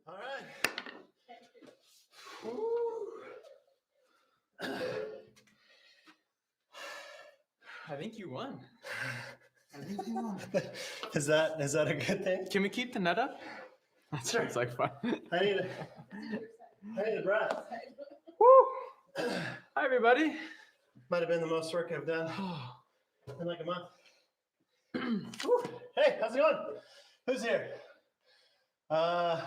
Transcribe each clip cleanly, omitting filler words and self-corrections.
All right. I think you won. Is that a good thing? Can we keep the net up? That sounds like fun. I need a breath. Woo! Hi, everybody. Might have been the most work I've done in like a month. Hey, how's it going? Who's here? A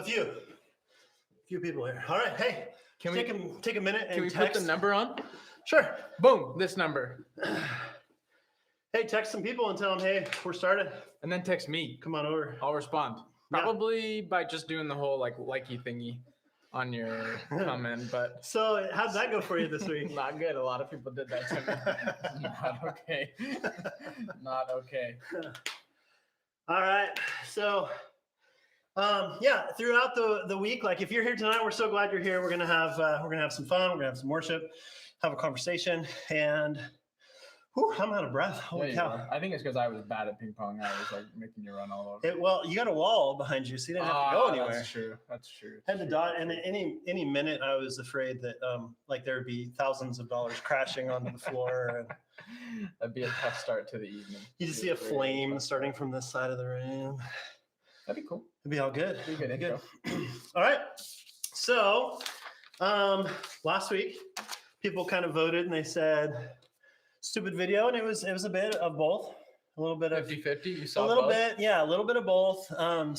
few people here. All right. Hey, Can take a minute and Can we text. put the number on? Sure. Boom, this number. Hey, text some people and tell them, hey, we're started. And then text me. Come on over. I'll respond. Probably by just doing the whole likey thingy on your comment, but So how'd that go for you this week? not good. A lot of people did that to me. Not okay. Not okay. All right. So throughout the week, like if you're here tonight, we're so glad you're here. We're gonna have some fun. We're gonna have some worship, have a conversation, and I'm out of breath. Holy cow! I think it's because I was bad at ping pong. I was making you run all over. Well, you got a wall behind you, so you didn't have to go anywhere. That's true. That's true. Had the dot, and any minute I was afraid that there would be thousands of dollars crashing onto the floor. And that'd be a tough start to the evening. You just see a flame starting from this side of the room. That'd be cool. It'd be all good. It'd be good. Intro. All right. So last week, people kind of voted, and they said stupid video, and it was a bit of both. A little bit of 50-50. You saw a little both? bit, yeah, a little bit of both.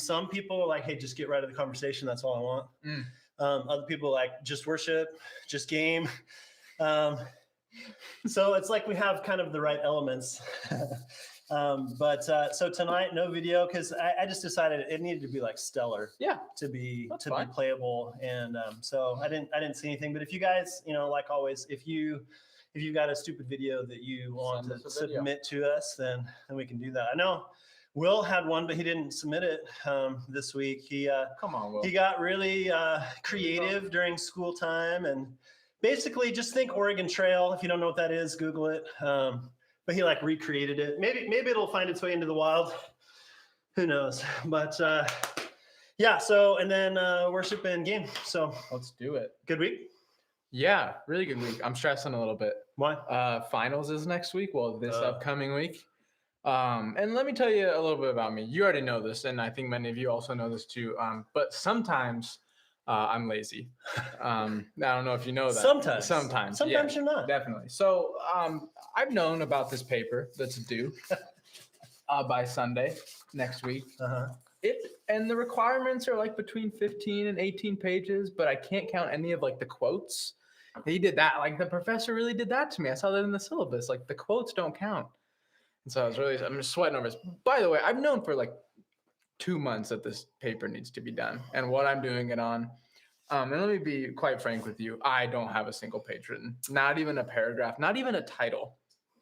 Some people were like, "Hey, just get right to the conversation. That's all I want." Other people like, "Just worship, just game." So it's like we have kind of the right elements. So tonight, no video because I just decided it needed to be like stellar, to be playable, and so I didn't see anything. But if you guys, like always, if you've got a stupid video that you want to submit to us, then we can do that. I know Will had one, but he didn't submit it this week. Come on, Will. He got really creative during school time, and basically just think Oregon Trail. If you don't know what that is, Google it. But he recreated it. Maybe it'll find its way into the wild. Who knows? But So and then worship and game. So let's do it. Good week. Yeah, really good week. I'm stressing a little bit. Why? Finals is next week. Well, this upcoming week. And let me tell you a little bit about me. You already know this, and I think many of you also know this too. But sometimes I'm lazy. I don't know if you know that. Sometimes you're not. Definitely. So I've known about this paper that's due by Sunday next week. And the requirements are between 15 and 18 pages, but I can't count any of the quotes. He did that. The professor really did that to me. I saw that in the syllabus. The quotes don't count. And so I'm just sweating over this. By the way, I've known for 2 months that this paper needs to be done and what I'm doing it on. And let me be quite frank with you. I don't have a single page written, not even a paragraph, not even a title,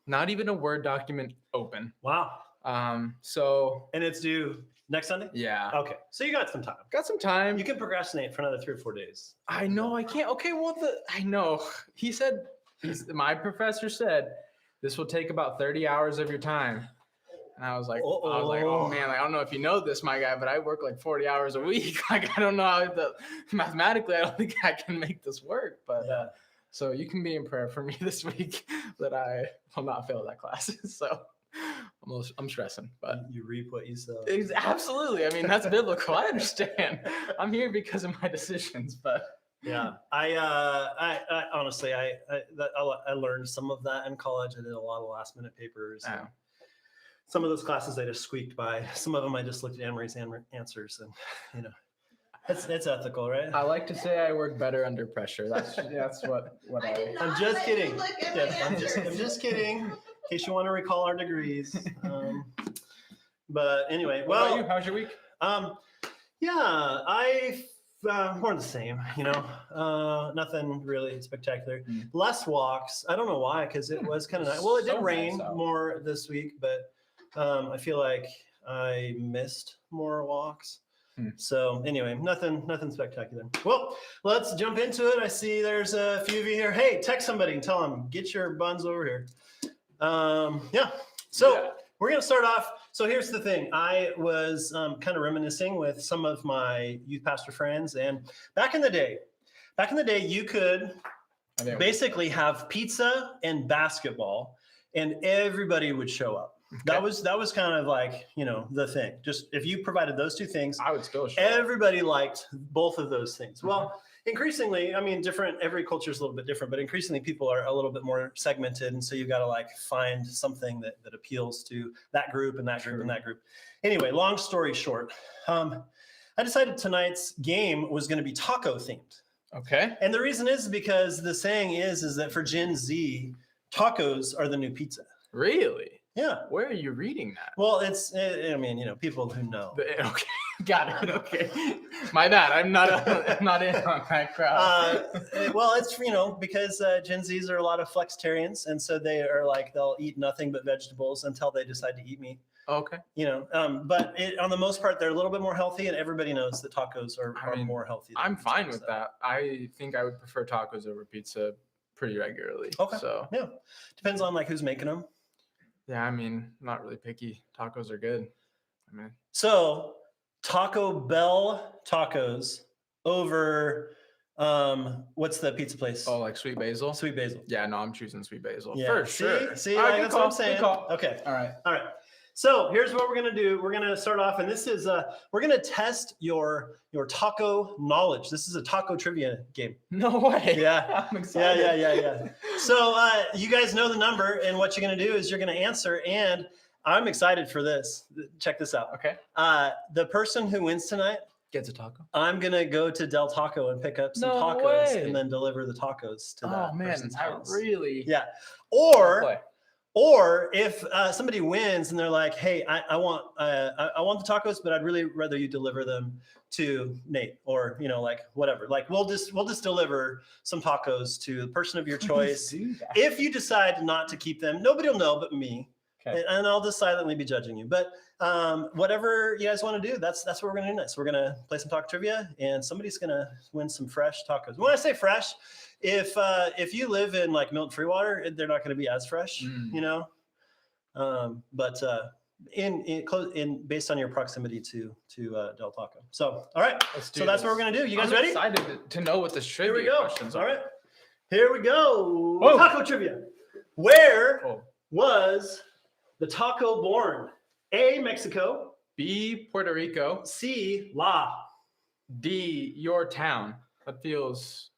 not even a Word document open. Wow. And it's due next Sunday? Yeah. Okay. So you got some time. Got some time. You can procrastinate for another 3 or 4 days. I know I can't. Okay. Well, I know. He said, my professor said, this will take about 30 hours of your time. And I was like, oh man, I don't know if you know this, my guy, but I work 40 hours a week. I don't know how mathematically, I don't think I can make this work. But so you can be in prayer for me this week that I will not fail that class. So I'm stressing, but you reap what you sow. Absolutely. I mean, that's biblical. I understand. I'm here because of my decisions, but. Yeah, I honestly, I learned some of that in college. I did a lot of last minute papers. some of those classes I just squeaked by. Some of them I just looked at Anne-Marie's answers, and it's ethical, right? I like to say I work better under pressure. That's what I'm just kidding. Yes, I'm just kidding. In case you want to recall our degrees. But anyway, What about you? How's your week? More the same, nothing really spectacular. Less walks. I don't know why, because it was kind of nice. Well, it did rain more this week, but I feel like I missed more walks. So anyway, nothing spectacular. Well, let's jump into it. I see there's a few of you here. Hey, text somebody and tell them, get your buns over here. We're going to start off. So here's the thing. I was kind of reminiscing with some of my youth pastor friends. And back in the day, you could basically have pizza and basketball and everybody would show up. Okay. That was kind of like, the thing. Just if you provided those two things, I would still show everybody liked both of those things. Well, increasingly, every culture is a little bit different, but increasingly people are a little bit more segmented. And so you've got to find something that appeals to that group and that group and that group. Anyway, long story short, I decided tonight's game was going to be taco themed. Okay. And the reason is because the saying is that for Gen Z, tacos are the new pizza. Really? Yeah. Where are you reading that? Well, people who know. Okay. Got it. Okay. My bad. I'm not in on that crowd. Well, it's, because Gen Zs are a lot of flexitarians. And so they are they'll eat nothing but vegetables until they decide to eat meat. Okay. But on the most part, they're a little bit more healthy, and everybody knows that tacos are more healthy. I'm fine with that. I think I would prefer tacos over pizza pretty regularly. Okay. So yeah. Depends on who's making them. Yeah, I'm not really picky. Tacos are good. So Taco Bell tacos over what's the pizza place? Oh, like Sweet Basil? Sweet Basil. Yeah, no, I'm choosing Sweet Basil. Yeah. For sure. See, that's what I'm saying. Okay. All right. So here's what we're gonna do. We're gonna start off, and this is we're gonna test your taco knowledge. This is a taco trivia game. No way. Yeah. I'm excited. Yeah. So you guys know the number, and what you're gonna do is you're gonna answer, and I'm excited for this. Check this out. Okay. The person who wins tonight gets a taco. I'm gonna go to Del Taco and pick up some tacos and then deliver the tacos to that person's house. Really? Yeah. Or if somebody wins and they're like, "Hey, I want the tacos, but I'd really rather you deliver them to Nate," or whatever. We'll just deliver some tacos to the person of your choice. If you decide not to keep them, nobody will know but me, and I'll just silently be judging you. But whatever you guys want to do, that's what we're gonna do next. We're gonna play some taco trivia, and somebody's gonna win some fresh tacos. When I say fresh, if you live in Milton Freewater, they're not going to be as fresh, but in based on your proximity to Del Taco. So, all right, so that's what we're going to do. You guys ready? I'm excited to know what this trivia questions are. All right, here we go. Whoa. Taco trivia. Where was the taco born? A, Mexico. B, Puerto Rico. C, La. D, your town. That feels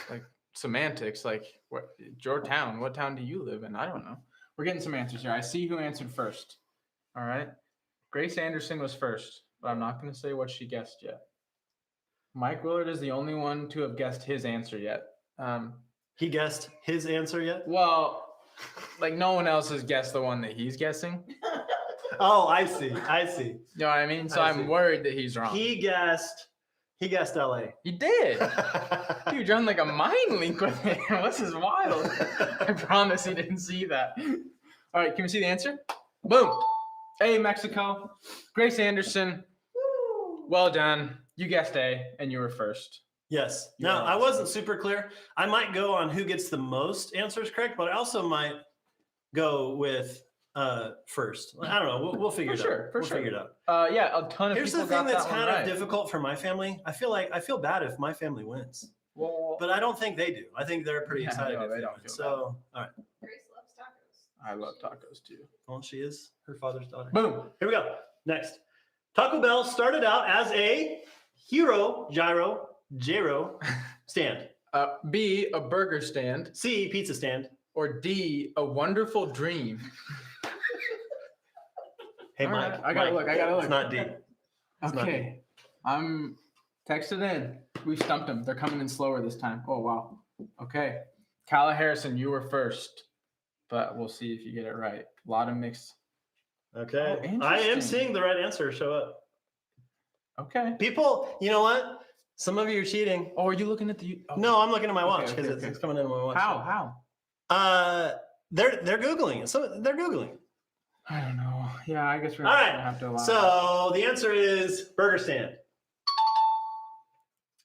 like semantics. Your town. What town do you live in? I don't know. We're getting some answers here. I see who answered first. All right. Grace Anderson was first, but I'm not going to say what she guessed yet. Mike Willard is the only one to have guessed his answer yet. He guessed his answer yet? Well, no one else has guessed the one that he's guessing. Oh, I see. You know what I mean? So I'm worried that he's wrong. He guessed LA. He did. Dude, you're on a mind link with him. This is wild. I promise he didn't see that. All right, can we see the answer? Boom. A, Mexico. Grace Anderson. Well done. You guessed A, and you were first. Yes. Now, I wasn't super clear. I might go on who gets the most answers correct, but I also might go with first. I don't know. We'll figure it out. We'll figure it out. Yeah, a ton of Here's people the thing got that's that one kind of right. difficult for my family. I feel bad if my family wins. Well, but I don't think they do. I think they're pretty excited if they don't win. So, all right. Grace loves tacos. I love tacos too. Well, she is her father's daughter. Boom. Here we go. Next. Taco Bell started out as a gyro stand. B, a burger stand. C, pizza stand. Or D, a wonderful dream. Hey, All Mike. right. I gotta look. It's not D. Okay. I'm texted in. We stumped them. They're coming in slower this time. Oh, wow. Okay. Calla Harrison, you were first, but we'll see if you get it right. A lot of mixed. Okay. Oh, interesting. I am seeing the right answer show up. Okay. People, you know what? Some of you are cheating. Oh, are you looking at the? Oh. No, I'm looking at my watch because Okay. it's coming in on my watch. How? They're Googling it. So they're Googling. I don't know. Yeah, I guess we're All gonna right. have to allow So the answer is burger stand.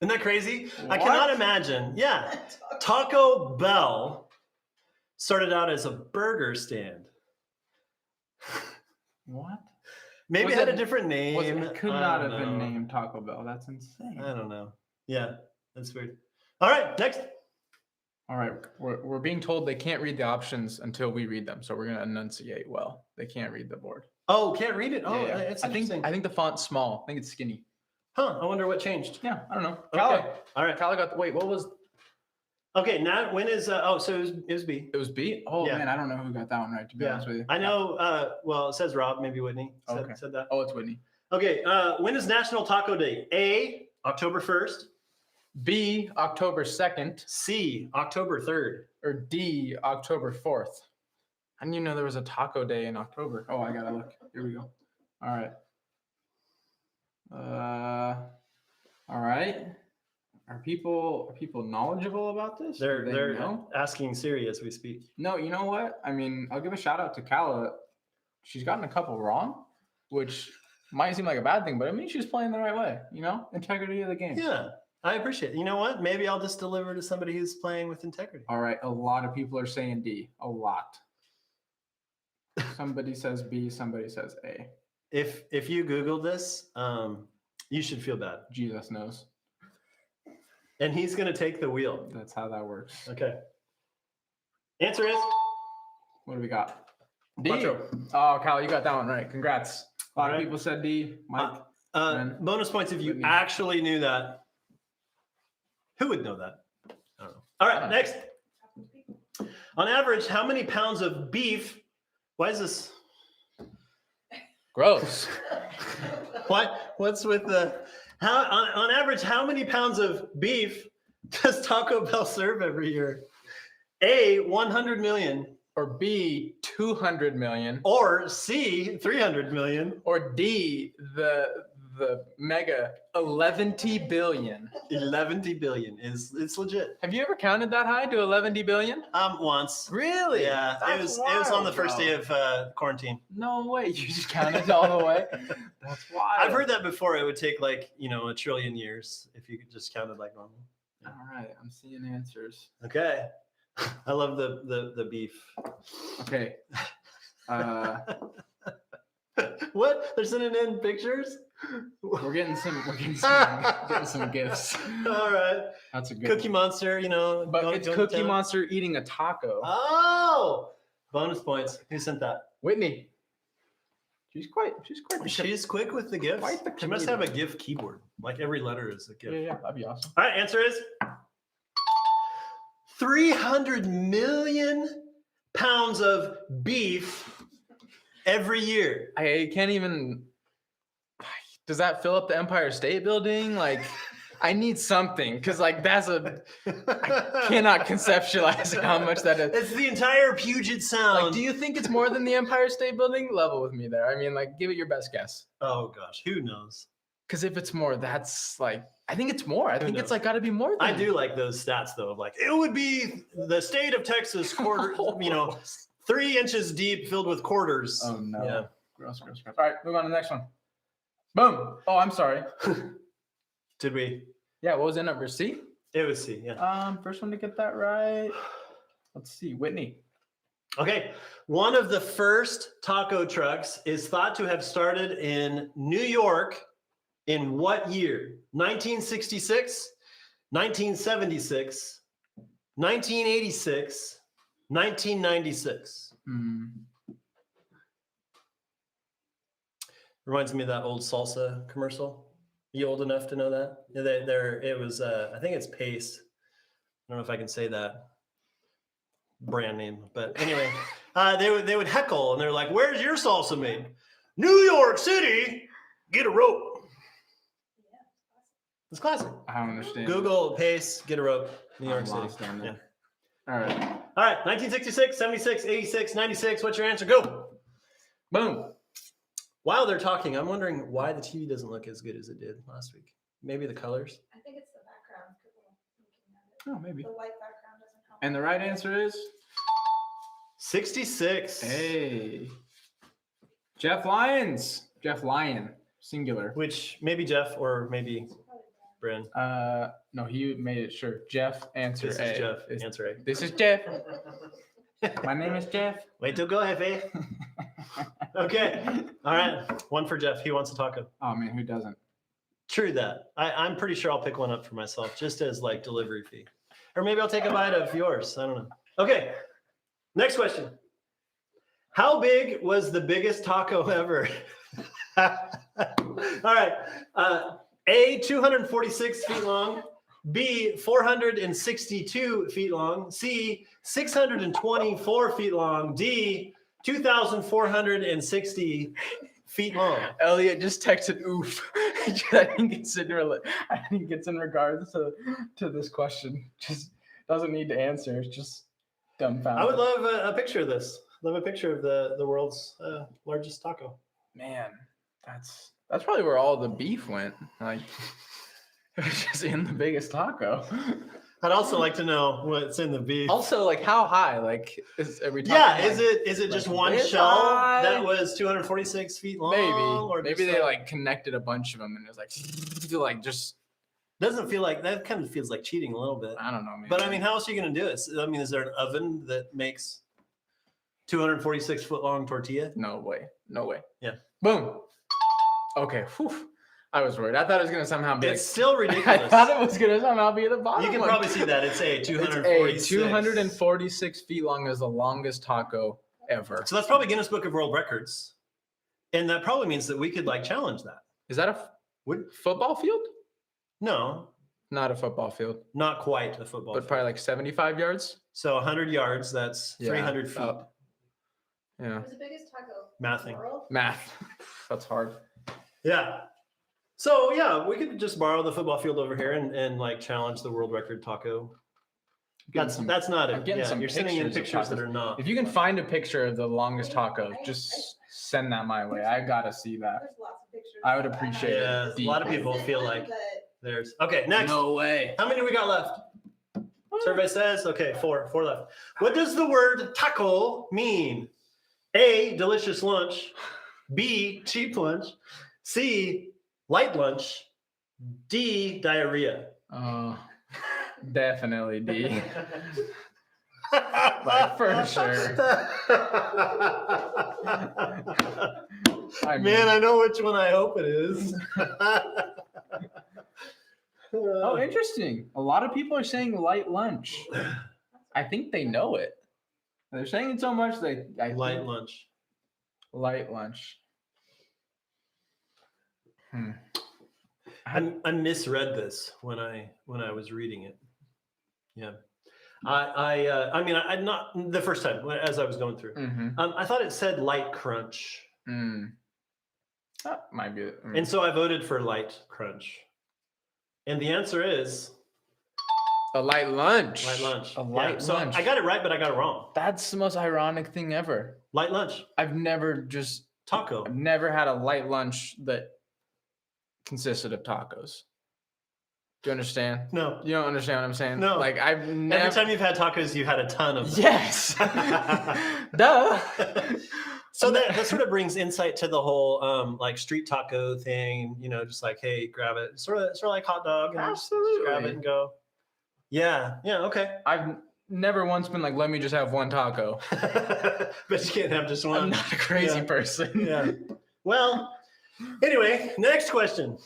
Isn't that crazy? What? I cannot imagine. Yeah. Taco Bell started out as a burger stand. What? Maybe it had a different name. It could not have been named Taco Bell. That's insane. I don't know. Yeah, that's weird. All right, next. All right, we're being told they can't read the options until we read them, so we're gonna enunciate well. They can't read the board. Oh, can't read it. Oh, yeah. It's I think the font's small. I think it's skinny. Huh? I wonder what changed. Yeah, I don't know. Okay. Calla. All right. Calla got the. Wait, what was? Okay, now when is? So it was B. It was B. Oh Yeah. man, I don't know who got that one right. To be honest with you, I know. Well, it says Rob. Maybe Whitney said that. Oh, it's Whitney. Okay. When is National Taco Day? A. October 1st. B. October 2nd. C. October 3rd. Or D. October 4th. I didn't even know there was a taco day in October. Oh, I gotta look. Here we go. All right. All right. Are people knowledgeable about this? They're asking Siri as we speak. No, you know what? I mean, I'll give a shout out to Calla. She's gotten a couple wrong, which might seem like a bad thing, but I mean, she's playing the right way. You know, integrity of the game. Yeah, I appreciate it. You know what? Maybe I'll just deliver to somebody who's playing with integrity. All right. A lot of people are saying D. A lot. Somebody says B. Somebody says A. If you Googled this, you should feel bad. Jesus knows. And he's going to take the wheel. That's how that works. Okay. Answer is? What do we got? D. Quattro. Oh, Cal, you got that one right. Congrats. A lot of people said D. Mike. Bonus points if you actually knew that. Who would know that? I don't know. All right, next. On average, how many pounds of beef? Why is this? Gross. What's with the? On average, how many pounds of beef does Taco Bell serve every year? A, 100 million. Or B, 200 million. Or C, 300 million. Or D, the mega 11 billion. 11 billion it's legit. Have you ever counted that high to 11 billion? Once. Really? Yeah. It was on the first day of quarantine. No way. You just counted all the way. That's wild. I've heard that before. It would take like, a trillion years if you could just count it like normal. All right. I'm seeing answers. Okay. I love the beef. Okay. What? They're sending in pictures? We're getting some gifts. All right. That's a good Cookie Monster, But it's Cookie Monster eating a taco. Oh, bonus points. Who sent that? Whitney. She's quick with the gifts. She must have a GIF keyboard. Like every letter is a GIF. Yeah, that'd be awesome. All right, answer is 300 million pounds of beef every year. I can't even. Does that fill up the Empire State Building? Like, I need something because, I cannot conceptualize how much that is. It's the entire Puget Sound. Do you think it's more than the Empire State Building? Level with me there. I mean, give it your best guess. Oh gosh, who knows? Because if it's more, that's I think it's more. I think it's got to be more. Than I do like those stats though. Of it would be the state of Texas quarter, 3 inches deep, filled with quarters. Oh no! Yeah. Gross. All right, move on to the next one. Boom. Oh, I'm sorry. Did we? Yeah. What was it? Number C? It was C. Yeah. First one to get that right. Let's see. Whitney. Okay. One of the first taco trucks is thought to have started in New York. In what year? 1966, 1976, 1986, 1996. Reminds me of that old salsa commercial. You old enough to know that? It was, I think it's Pace. I don't know if I can say that brand name, but anyway, they would heckle and they're like, "Where's your salsa made?" New York City, get a rope. It's classic. I don't understand. Google, paste, get a rope. New York City. Yeah. All right. All right. 1966, 76, 86, 96. What's your answer? Go. Boom. While they're talking, I'm wondering why the TV doesn't look as good as it did last week. Maybe the colors. I think it's the background. Oh, maybe. The white background doesn't help. And the right answer is 66. Hey. Jeff Lyons. Jeff Lyon, singular. Which maybe Jeff or maybe Bryn. No, he made it sure. Jeff, answer This A. is Jeff. Answer A. This is Jeff. My name is Jeff. Wait till go, Hefe. Okay. All right. One for Jeff. He wants a taco. Oh man, who doesn't? True that. I'm pretty sure I'll pick one up for myself just as like delivery fee. Or maybe I'll take a bite of yours. I don't know. Okay. Next question. How big was the biggest taco ever? All right. A, 246 feet long. B, 462 feet long. C, 624 feet long. D, 2,460 feet long. Elliot just texted oof. I think it's in regards to this question. Just doesn't need to answer. It's just dumbfounded. I would love a picture of this. Love a picture of the world's largest taco. Man, that's probably where all the beef went. Like, it was just in the biggest taco. I'd also like to know what's in the beef. Also, like, how high? Like, are we talking? Yeah, like, is it just one this shell high? that was 246 feet long? Or Maybe just they like connected a bunch of them and it was like just. Doesn't feel like that. Kind of feels like cheating a little bit. I don't know. Maybe. But I mean, how else are you going to do it? I mean, is there an oven that makes 246 foot long tortilla? No way. Yeah. Boom. Okay. Whew. I was worried. I thought it was gonna somehow be. It's still ridiculous. I thought it was gonna somehow be at the bottom. You can one. probably see that. It's a 246. 246 feet long is the longest taco ever. So that's probably Guinness Book of World Records, and that probably means that we could like challenge that. Is that a football field? No, not a football field. Not quite a football. But probably like 75 yards. So 100 yards. That's 300 feet. Yeah. It was the biggest taco Mathing. in the world. Math. That's hard. Yeah. So yeah, we could just borrow the football field over here and like challenge the world record taco. That's not it. Yeah, you're sending in pictures that are not. If you can find a picture of the longest taco, just send that my way. I gotta see that. There's lots of pictures. I would appreciate it. A lot of people feel like there's okay. Next. No way. How many we got left? Survey says okay, four left. What does the word taco mean? A, delicious lunch. B, cheap lunch. C, light lunch. D, diarrhea. Definitely D. Like for sure. Man, I know which one I hope it is. Oh, interesting. A lot of people are saying light lunch. I think they know it. They're saying it so much they light lunch. Light lunch. I misread this when I was reading it. Yeah. I mean, I not the first time as I was going through. I thought it said light crunch. That might be it. And so I voted for light crunch. And the answer is a light lunch. Light lunch. A light lunch. So I got it right, but I got it wrong. That's the most ironic thing ever. Light lunch. I've never had a light lunch that consisted of tacos. Do you understand? No. You don't understand what I'm saying? No. Like I've never. Every time you've had tacos, you had a ton of them. Yes. Duh. So that sort of brings insight to the whole like street taco thing, you know, just like, hey, grab it. Sort of like hot dog. And Absolutely. Just grab it and go. Yeah. Yeah. Okay. I've never once been like, let me just have one taco. But you can't have just one. I'm not a crazy person. Yeah. Well, anyway, next question.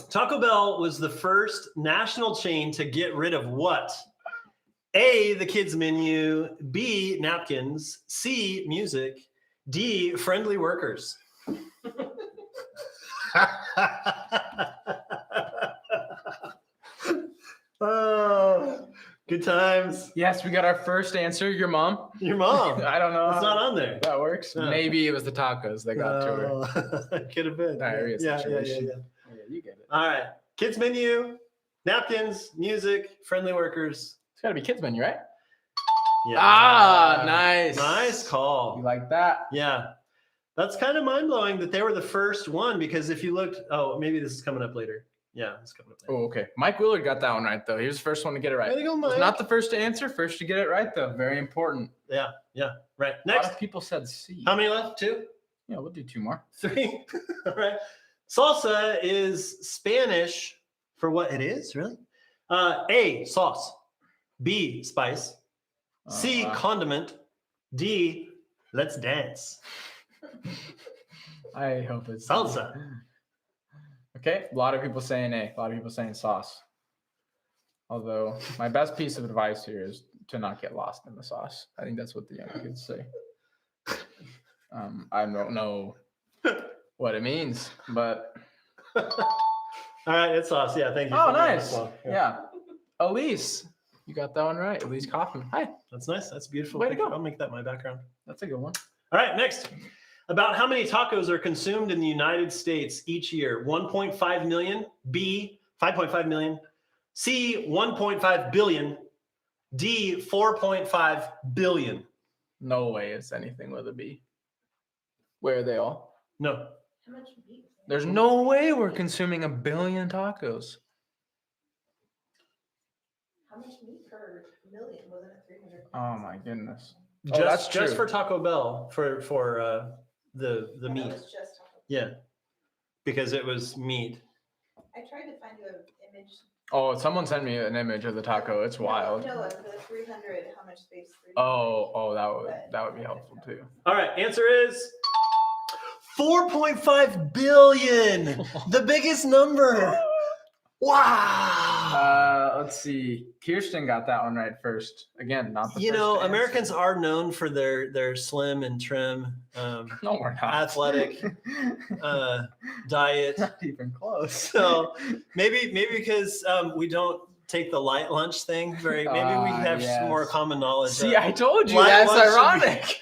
Taco Bell was the first national chain to get rid of what? A, the kids menu. B, napkins. C, music. D, friendly workers. Good times. Yes, we got our first answer. Your mom. Your mom. I don't know. It's not on there. That works. Yeah. Maybe it was the tacos that got to her. Could have been. Diarrhea Yeah, situation. yeah. Yeah, you get it. All right. Kids menu, napkins, music, friendly workers. It's got to be kids menu, right? Yeah. Ah, nice. Nice call. You like that? Yeah. That's kind of mind blowing that they were the first one because if you looked, maybe this is coming up later. Yeah, it's coming up later. Oh, okay. Mike Willard got that one right, though. He was the first one to get it right. Way to go, Was Mike. not the first to answer, first to get it right, though. Very important. Yeah. Right. A lot Next. of people said C. How many left? 2? Yeah, we'll do 2 more. 3. All right. Salsa is Spanish for what it is, really? A, sauce. B, spice. C, condiment. D, let's dance. I hope it's Salsa. Okay, a lot of people saying A. A lot of people saying sauce. Although my best piece of advice here is to not get lost in the sauce. I think that's what the young kids say. I don't know what it means, but All right, it's sauce. Yeah, thank you. oh, for that nice. one. Yeah, Elise, you got that one right. Elise Kaufman. Hi, That's nice. That's a beautiful. Way to picture. go. I'll make that my background. that's a good one. All right, next. About how many tacos are consumed in the United States each year? 1.5 million. B, 5.5 million. C, 1.5 billion. D, 4.5 billion. No way it's anything with a B. Where are they all? No. How much meat? There's no way we're consuming 1 billion tacos. How much meat per million? Wasn't it 300? Oh my goodness. Just, that's just true. for Taco Bell for the That meat. was just Taco Bell. Yeah, because it was meat. I tried to find you an image. Oh, someone sent me an image of the taco. It's wild. No, for the 300, how much space? 300? Oh, that would be helpful too. All right, answer is 4.5 billion. The biggest number. Wow. Let's see. Kirsten got that one right first. Again, not the You first know, to answer. Americans are known for their slim and trim, No, we're not. athletic diet. Not even close. So maybe because we don't take the light lunch thing very. Maybe we have yes. more common knowledge. See, I told you Light that's lunch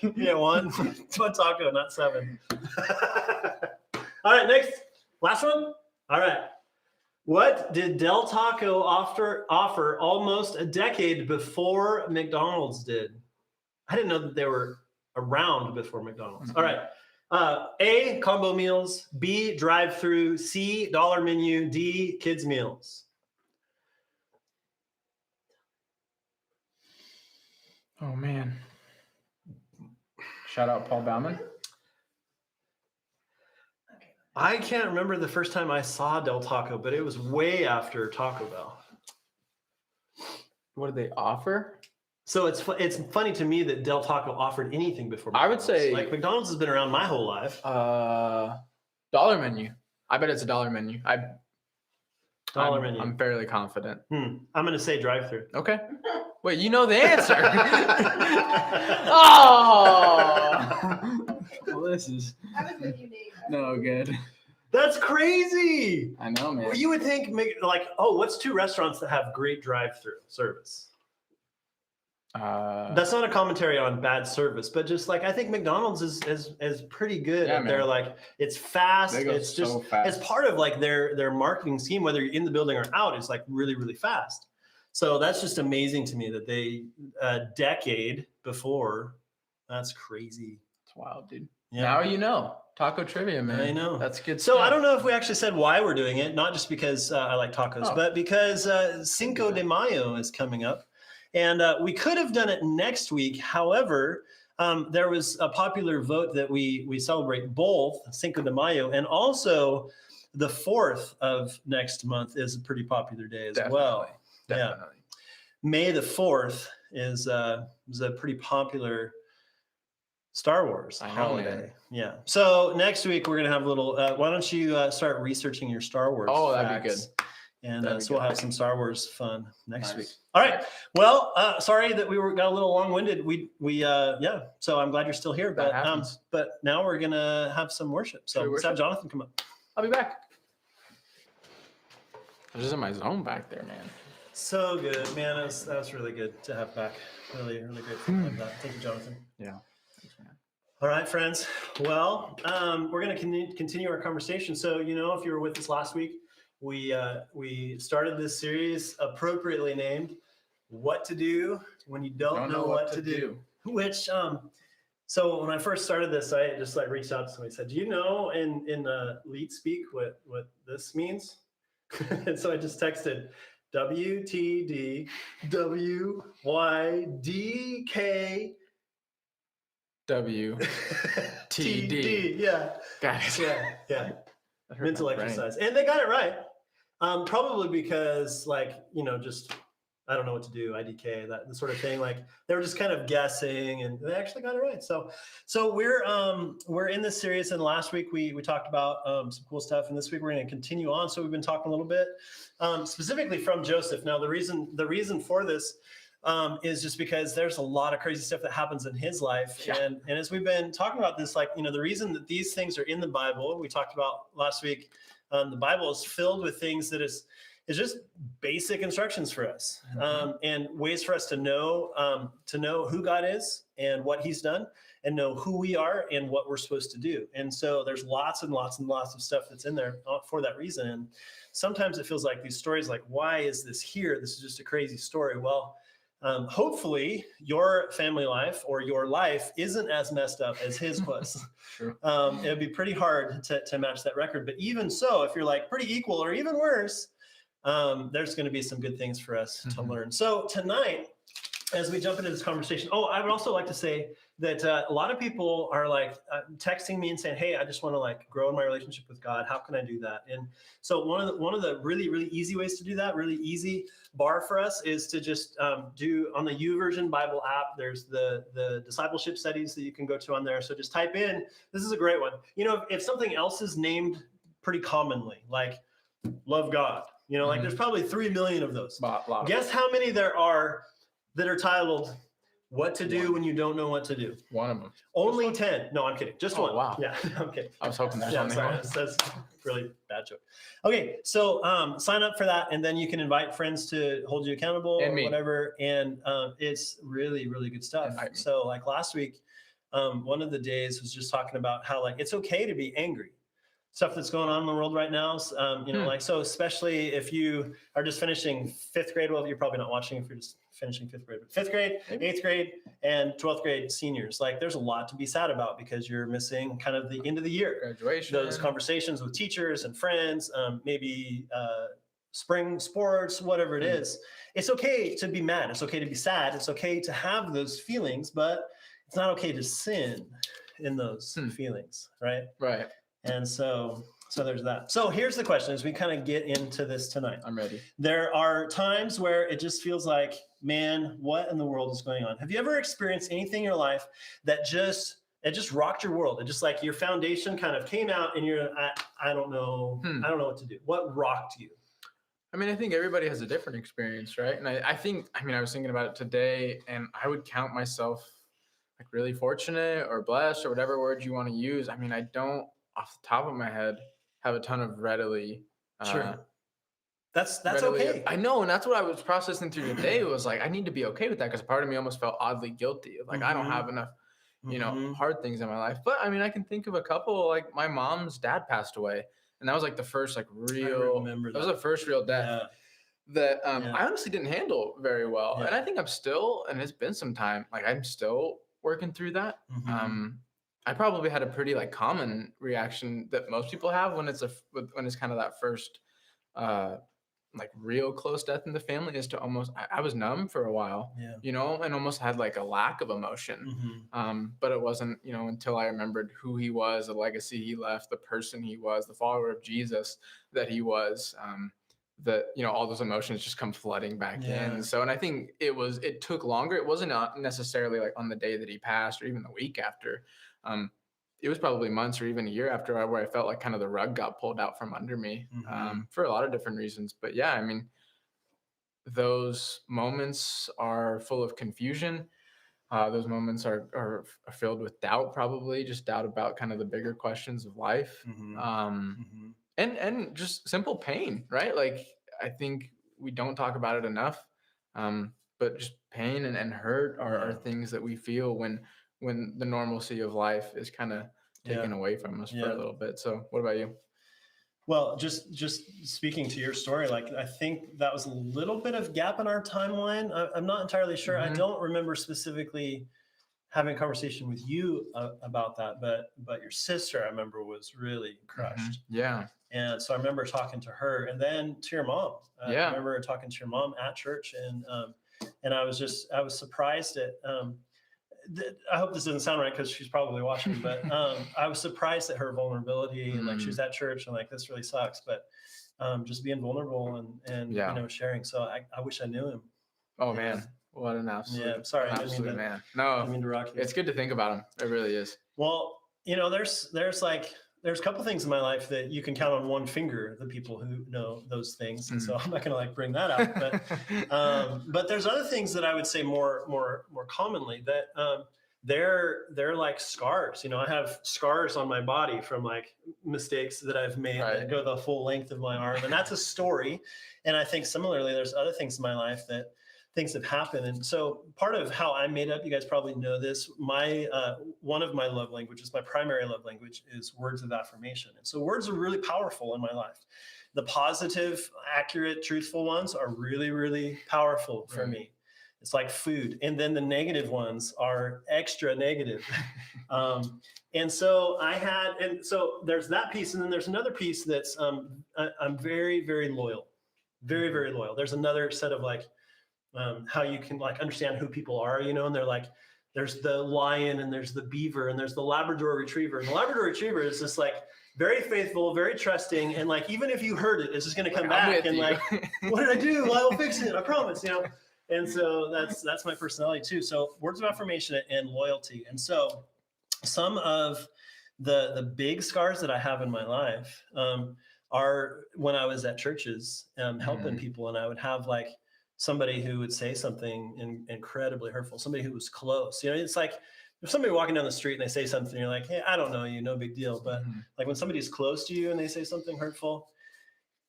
ironic. Yeah, one taco, not 7. All right, next, last one. All right. What did Del Taco offer almost a decade before McDonald's did? I didn't know that they were around before McDonald's. All right. A, combo meals. B, drive-through. C, dollar menu. D, kids meals. Oh man. Shout out Paul Bauman. I can't remember the first time I saw Del Taco, but it was way after Taco Bell. What did they offer? So it's funny to me that Del Taco offered anything before I would McDonald's. say- like McDonald's has been around my whole life. Dollar menu. I bet it's a dollar menu. Dollar menu. I'm fairly confident. I'm going to say drive-through. Okay. Wait, you know the answer. Oh. Well, this is I was with you, Nate. no good. That's crazy. I know, man. Well, you would think like, what's 2 restaurants that have great drive-through service? That's not a commentary on bad service, but just like I think McDonald's is pretty good. Yeah, at They're man. like it's fast. They go It's just so fast. it's part of like their marketing scheme, whether you're in the building or out. It's like really really fast. So that's just amazing to me that they a decade before. That's crazy. It's wild, dude. Yeah. Now you know. Taco trivia, man. I know. That's good So stuff. I don't know if we actually said why we're doing it, not just because I like tacos, Oh. but because Cinco de Mayo is coming up. And we could have done it next week. However, there was a popular vote that we celebrate both Cinco de Mayo and also the 4th of next month is a pretty popular day as well. Definitely. Yeah. May the 4th is a pretty popular Star Wars I know, holiday. man. Yeah. So next week we're gonna have a little. Why don't you start researching your Star Wars? Oh, that'd be facts. And That'd be so we'll good. have some Star Wars fun next Nice. week. All right. Well, sorry that we got a little long-winded. We yeah. So I'm glad you're still here. That But happens. but now we're gonna have some worship. So True let's have worship. Jonathan come up. I'll be back. I was just in my zone back there, man. So good, man. That was really good to have back. Really, really grateful to have that. Thank you, Jonathan. Yeah. Thanks, man. All right, friends. Well, we're going to continue our conversation. So, if you were with us last week, we started this series appropriately named "What to Do When You Don't Know What to Do." Which, so when I first started this, I just reached out to somebody and said, "Do you know in lead speak what this means?" And so I just texted WTDWYDK. WTD. Yeah. Got it. Yeah. Mental exercise. And they got it right. Probably because just I don't know what to do, IDK, that the sort of thing. They were just kind of guessing, and they actually got it right. So we're in this series, and last week we talked about some cool stuff, and this week we're going to continue on. So we've been talking a little bit specifically from Joseph. Now the reason for this is just because there's a lot of crazy stuff that happens in his life, and as we've been talking about this, the reason that these things are in the Bible, we talked about last week. The Bible is filled with things that is just basic instructions for us, and ways for us to know who God is and what He's done, and know who we are and what we're supposed to do. And so there's lots and lots and lots of stuff that's in there for that reason. And sometimes it feels like these stories, why is this here? This is just a crazy story. Well, hopefully your family life or your life isn't as messed up as his was. Sure. It would be pretty hard to match that record. But even so, if you're pretty equal or even worse, there's going to be some good things for us to learn. So tonight, as we jump into this conversation, I would also like to say that a lot of people are texting me and saying, "Hey, I just want to grow in my relationship with God. How can I do that?" And so one of the really, really easy ways to do that, really easy bar for us, is to just do on the YouVersion Bible app. There's the discipleship studies that you can go to on there. So just type in. This is a great one. If something else is named pretty commonly, like love God, there's probably 3 million of those. Guess how many there are that are titled "What to Do When You Don't Know What to Do"? One of them. Only 10. No, I'm kidding. Just one. Wow. Yeah, I'm kidding. I was hoping that's that's really bad joke. Okay, so sign up for that, and then you can invite friends to hold you accountable or whatever. And it's really, really good stuff. So last week, one of the days was just talking about how it's okay to be angry. Stuff that's going on in the world right now. So especially if you are just finishing 5th grade. Well, you're probably not watching if you're just finishing 5th grade, but 5th grade, 8th grade, and 12th grade seniors. There's a lot to be sad about because you're missing kind of the end of the year. Graduation. Those conversations with teachers and friends, maybe spring sports, whatever it is. It's okay to be mad. It's okay to be sad. It's okay to have those feelings, but it's not okay to sin in those feelings, right? Right. And so there's that. So here's the question as we kind of get into this tonight. I'm ready. There are times where it just feels like, man, what in the world is going on? Have you ever experienced anything in your life that just rocked your world? It just your foundation kind of came out and you're, I don't know. I don't know what to do. What rocked you? I think everybody has a different experience, right? And I think, I was thinking about it today, and I would count myself really fortunate or blessed or whatever word you want to use. I don't, off the top of my head, have a ton of readily. Sure. That's readily, okay. I know. And that's what I was processing through today was I need to be okay with that, because part of me almost felt oddly guilty of I don't have enough, hard things in my life. But I can think of a couple, my mom's dad passed away. And that was the first real, that was the first real death that I honestly didn't handle very well. And I think I'm still, and it's been some time, I'm still working through that. I probably had a pretty common reaction that most people have when it's kind of that first real close death in the family, is to almost, I was numb for a while, and almost had a lack of emotion. But it wasn't, until I remembered who he was, the legacy he left, the person he was, the follower of Jesus that he was, that, all those emotions just come flooding back in. So, and I think it took longer. It wasn't necessarily on the day that he passed or even the week after. It was probably months or even a year after where I felt kind of the rug got pulled out from under me, for a lot of different reasons. But yeah, those moments are full of confusion. Those moments are filled with doubt, probably just doubt about kind of the bigger questions of life. And just simple pain, right? I think we don't talk about it enough. But just pain and hurt are things that we feel when the normalcy of life is kind of taken away from us for a little bit. So what about you? Well, just speaking to your story, like I think that was a little bit of gap in our timeline. I'm not entirely sure. I don't remember specifically having a conversation with you about that, but your sister, I remember, was really crushed. Yeah. And so I remember talking to her, and then to your mom. I remember talking to your mom at church, and I was surprised at. I hope this doesn't sound right because she's probably watching, but I was surprised at her vulnerability. And like she was at church and like, this really sucks, but just being vulnerable and sharing. So I wish I knew him. Oh man, what an absolute! Yeah, sorry, absolute man. No, I didn't mean to rock you. It's good to think about him. It really is. Well, there's a couple things in my life that you can count on one finger, the people who know those things. And so I'm not going to bring that up, but there's other things that I would say more commonly that they're like scars. I have scars on my body from like mistakes that I've made that go the full length of my arm. And that's a story. And I think similarly, there's other things in my life that things have happened. And so part of how I'm made up, you guys probably know this, one of my love languages, my primary love language, is words of affirmation. And so words are really powerful in my life. The positive, accurate, truthful ones are really, really powerful for me. It's like food. And then the negative ones are extra negative. And so there's that piece. And then there's another piece that's, I'm very, very loyal, very, very loyal. There's another set of how you can understand who people are, and they're like, there's the lion and there's the beaver and there's the Labrador Retriever. And the Labrador Retriever is just very faithful, very trusting. And even if you hurt it, it's just going to come back and what did I do? Well, I will fix it. I promise, And so that's my personality too. So words of affirmation and loyalty. And so some of the big scars that I have in my life are when I was at churches helping people, and I would have somebody who would say something incredibly hurtful, somebody who was close. It's like if somebody walking down the street and they say something, you're like, hey, I don't know you, no big deal. But when somebody's close to you and they say something hurtful,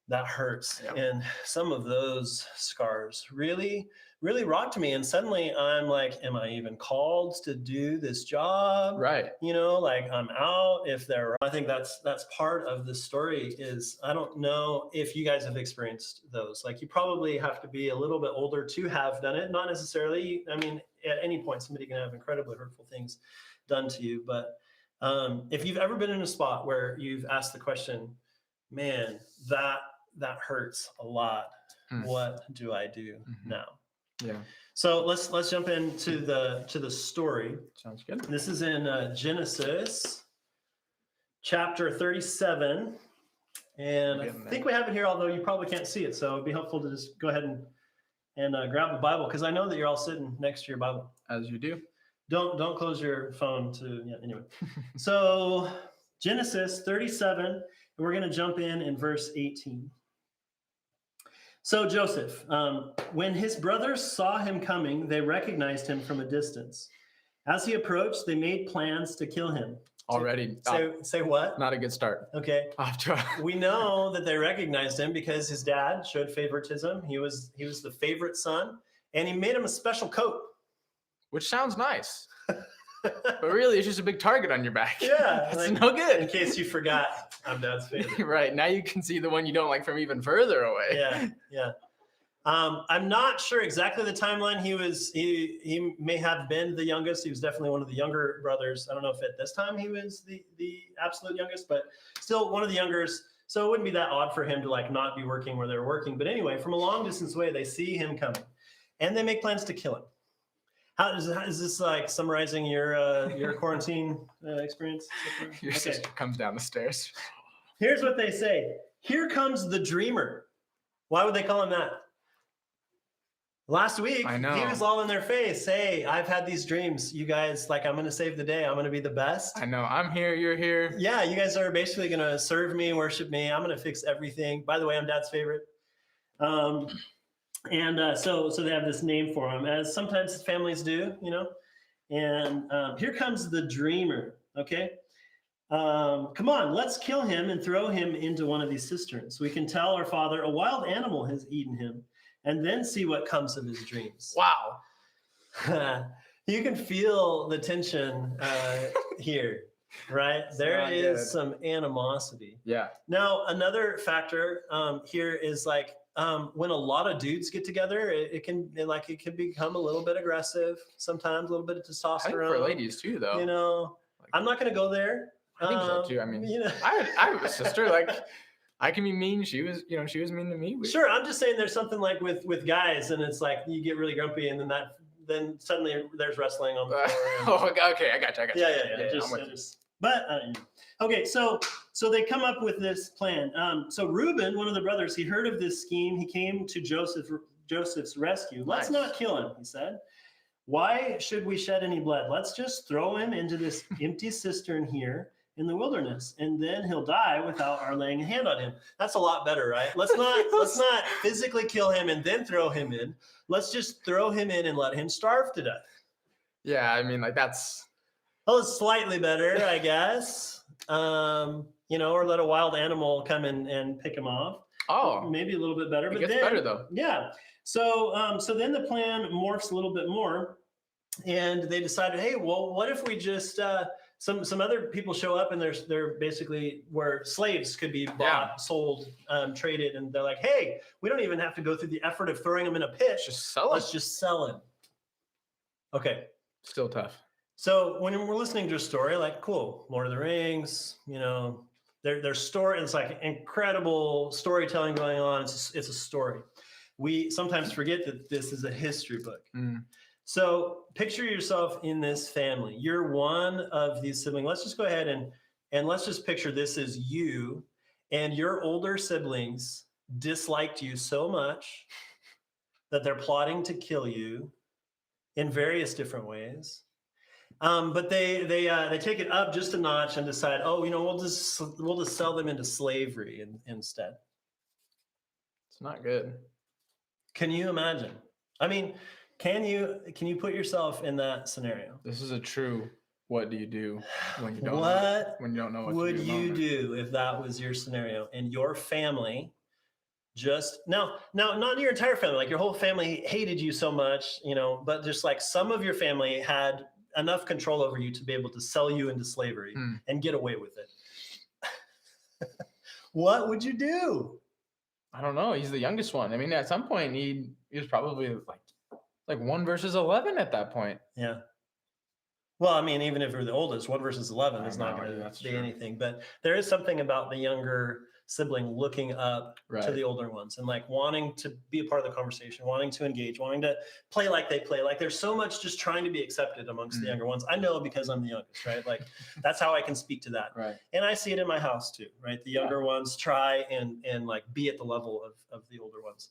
that hurts. Yeah. And some of those scars really, really rocked me. And suddenly I'm like, am I even called to do this job? Right. I'm out if they're, I think that's part of the story is, I don't know if you guys have experienced those. You probably have to be a little bit older to have done it. Not necessarily. I mean, at any point, somebody can have incredibly hurtful things done to you. But if you've ever been in a spot where you've asked the question, man, that hurts a lot. What do I do now? Yeah. So let's jump into the story. Sounds good. This is in Genesis chapter 37. And I think we have it here, although you probably can't see it. So it'd be helpful to just go ahead and grab a Bible, because I know that you're all sitting next to your Bible. As you do. Don't close your phone anyway. So Genesis 37, and we're going to jump in verse 18. So Joseph, when his brothers saw him coming, they recognized him from a distance. As he approached, they made plans to kill him. Already. Say what? Not a good start. Okay. We know that they recognized him because his dad showed favoritism. He was the favorite son, and he made him a special coat. Which sounds nice. But really, it's just a big target on your back. Yeah. It's no good. In case you forgot, I'm dad's favorite. Right. Now you can see the one you don't like from even further away. Yeah. I'm not sure exactly the timeline. He may have been the youngest. He was definitely one of the younger brothers. I don't know if at this time he was the absolute youngest, but still one of the youngers. So it wouldn't be that odd for him to not be working where they're working. But anyway, from a long distance away, they see him coming and they make plans to kill him. How is this summarizing your quarantine experience? Your sister comes down the stairs. Here's what they say. Here comes the dreamer. Why would they call him that? Last week, I know. He was all in their face. Hey, I've had these dreams. You guys, I'm going to save the day. I'm going to be the best. I know. I'm here. You're here. Yeah, you guys are basically going to serve me, worship me. I'm going to fix everything. By the way, I'm dad's favorite. So they have this name for him, as sometimes families do, And here comes the dreamer, okay? Come on, let's kill him and throw him into one of these cisterns. We can tell our father a wild animal has eaten him, and then see what comes of his dreams. Wow. You can feel the tension here, right? There is good. some animosity. Yeah. Now, another factor here is like when a lot of dudes get together, it can become a little bit aggressive sometimes, a little bit of testosterone. I think for ladies too, though. You know, Like, I'm not going to go there. I think so too. I mean, you know. I have a sister. Like, I can be mean. She was mean to me. Sure, I'm just saying there's something like with guys, and it's like you get really grumpy, and then suddenly there's wrestling on the floor. Okay, I got you. Yeah. But okay, so they come up with this plan. So Reuben, one of the brothers, he heard of this scheme. He came to Joseph's rescue. Let's not kill him, he said. Why should we shed any blood? Let's just throw him into this empty cistern here in the wilderness, and then he'll die without our laying a hand on him. That's a lot better, right? Let's not physically kill him and then throw him in. Let's just throw him in and let him starve to death. Yeah, I mean, like that's. Well, it's slightly better, I guess. Or let a wild animal come in and pick him off. Oh, maybe a little bit better. It gets better though. Yeah. So then the plan morphs a little bit more, and they decided, hey, well, what if we just some other people show up, and they're basically where slaves could be bought, sold, traded, and they're like, hey, we don't even have to go through the effort of throwing them in a pit. Let's just sell him. Okay. Still tough. So when we're listening to a story, like, cool, Lord of the Rings, their story, it's like incredible storytelling going on. It's a story. We sometimes forget that this is a history book. Mm. So picture yourself in this family. You're one of these siblings. Let's just go ahead and let's just picture this as you, and your older siblings disliked you so much that they're plotting to kill you in various different ways. But they take it up just a notch and decide, we'll just sell them into slavery instead. It's not good. Can you imagine? I mean, can you put yourself in that scenario? This is a true. What do you do when you don't? Know what would you do if that was your scenario and your family? Just now, not your entire family. Like your whole family hated you so much, but just like some of your family had enough control over you to be able to sell you into slavery and get away with it. What would you do? I don't know. He's the youngest one. I mean, at some point he was probably like 1 versus 11 at that point. Yeah. Well, I mean, even if you're the oldest, 1 versus 11 is not going to be anything. But there is something about the younger sibling looking up to the older ones and like wanting to be a part of the conversation, wanting to engage, wanting to play like they play. Like there's so much just trying to be accepted amongst the younger ones. I know because I'm the youngest, right? Like that's how I can speak to that. Right. And I see it in my house too, right? The younger ones try and like be at the level of the older ones.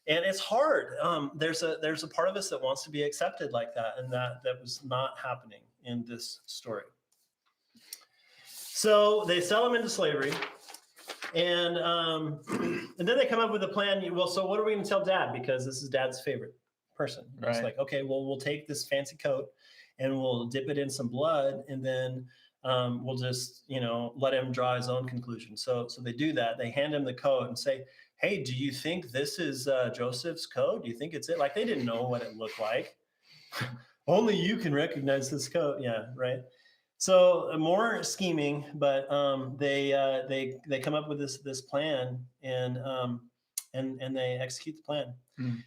And it's hard. There's a part of us that wants to be accepted like that. And that was not happening in this story. So they sell them into slavery. And then they come up with a plan. Well, so what are we going to tell Dad? Because this is Dad's favorite person. Right. It's like, okay, well, we'll take this fancy coat and we'll dip it in some blood, and then we'll just, let him draw his own conclusion. So they do that. They hand him the coat and say, hey, do you think this is Joseph's coat? Do you think it's it? Like they didn't know what it looked like. Only you can recognize this coat. Yeah, right. So more scheming, but they come up with this plan and they execute the plan. Mm.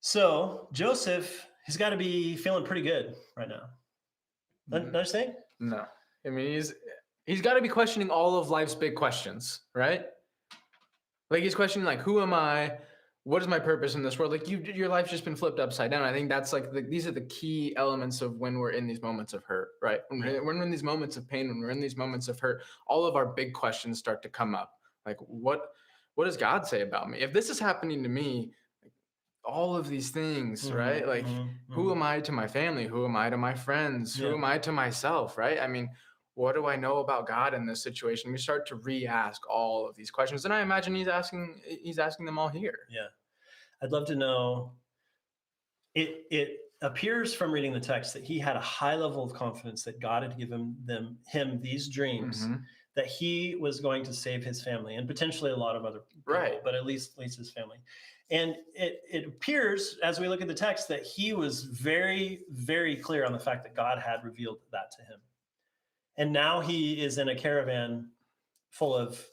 So Joseph has got to be feeling pretty good right now. Don't you think? No, I mean he's got to be questioning all of life's big questions, right? Like he's questioning like, who am I? What is my purpose in this world? Like your life's just been flipped upside down. I think that's like these are the key elements of when we're in these moments of hurt, right? When we're in these moments of pain, when we're in these moments of hurt, all of our big questions start to come up. Like what does God say about me? If this is happening to me, all of these things, right? Like who am I to my family? Who am I to my friends? Who am I to myself, right? I mean, what do I know about God in this situation? We start to re-ask all of these questions. And I imagine he's asking them all here. Yeah. I'd love to know. It appears from reading the text that he had a high level of confidence that God had given him these dreams, that he was going to save his family and potentially a lot of other people, but at least his family. And it appears, as we look at the text, that he was very, very clear on the fact that God had revealed that to him. And now he is in a caravan full of